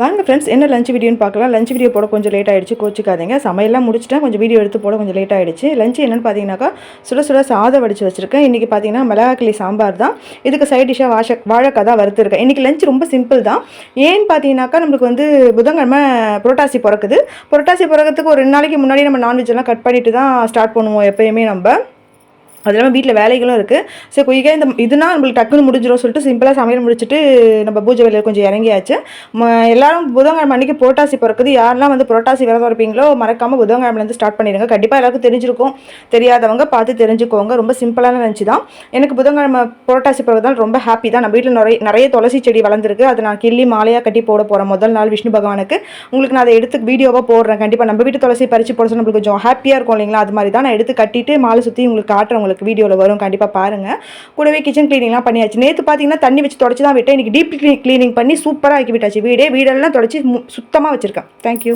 வாங்க ஃப்ரெண்ட்ஸ், என்ன லஞ்ச் வீடியோன்னு பார்க்கலாம். லஞ்ச் வீடியோ போட கொஞ்சம் லேட் ஆகிடுச்சு, கோச்சிக்காதீங்க. சமையல்லாம் முடிச்சுட்டேன், கொஞ்சம் வீடியோ எடுத்து போட கொஞ்சம் லேட் ஆகிடுச்சு. லஞ்ச் என்னென்னு பார்த்தீங்கன்னாக்கா, சுட சுட சாதம் வடித்து வச்சுருக்கேன். இன்றைக்கி பார்த்தீங்கன்னா மிளகாக்கிளி சாம்பார் தான். இதுக்கு சைட் டிஷ்ஷாக வாழைக்காய் தான் வறுத்துருக்கேன். இன்றைக்கி லஞ்ச் ரொம்ப சிம்பிள் தான். ஏன்னு பார்த்தீங்கன்னாக்கா, நம்மளுக்கு வந்து புதன்கிழமை புரட்டாசி பிறக்குது. புரட்டாசி பிறக்கிறதுக்கு ஒரு 2 நாளைக்கு முன்னாடி நம்ம நான்வெஜ்லாம் கட் பண்ணிட்டு தான் ஸ்டார்ட் பண்ணுவோம் எப்போயுமே நம்ம. அது இல்லாமல் வீட்டில் வேலைகளும் இருக்குது. ஸோ குயிக்காக இதுனா நம்மளுக்கு டக்குன்னு முடிஞ்சிடும் சொல்லிட்டு சிம்பிளாக சமையல் முடிச்சுட்டு நம்ம பூஜை வேலையில் கொஞ்சம் இறங்கியாச்சு. எல்லாரும் புதன்கிழமை அன்றைக்கி புரட்டாசி பிறக்குது. யாரெல்லாம் வந்து புரட்டாசி விரதம் இருப்பீங்களோ மறக்காமல் புதன்கிழமைலேருந்து ஸ்டார்ட் பண்ணிடுங்க. கண்டிப்பாக எல்லாருக்கும் தெரிஞ்சிருக்கும், தெரியாதவங்க பார்த்து தெரிஞ்சுக்கோங்க. ரொம்ப சிம்பிளான லஞ்ச் தான். எனக்கு புதன்கிழமை புரட்டாசி பிறகுதான் ரொம்ப ஹாப்பி தான். நம்ம வீட்டில் நிறைய துளசி செடி வளர்ந்துருக்கு. அதை நான் கிள்ளி மாலையாக கட்டி போட போகிறேன் முதல் நாள் விஷ்ணு பகவானுக்கு. உங்களுக்கு நான் அதை எடுத்து வீடியோவாக போடுறேன். கண்டிப்பாக நம்ம வீட்டு துளசி பறித்து போட சொன்னால் நம்மளுக்கு கொஞ்சம் ஹாப்பியாக இருக்கும் இல்லைங்களா? அது மாதிரி தான் நான் எடுத்து கட்டிட்டு மாலை சுற்றி உங்களுக்கு காட்டுறேன். உங்களுக்கு வீடியோவில் வரும், கண்டிப்பாக பாருங்கள். கூடவே கிச்சன் கிளீனிங்லாம் பண்ணியாச்சு. நேற்று பார்த்தீங்கன்னா தண்ணி வச்சு தொடச்சி தான் விட்டேன். இன்றைக்கி டீப் கிளீனிங் பண்ணி சூப்பராக ஆக்கி விட்டாச்சு. வீடெல்லாம் தொடச்சி சுத்தமாக வச்சுருக்கேன். தேங்க்யூ.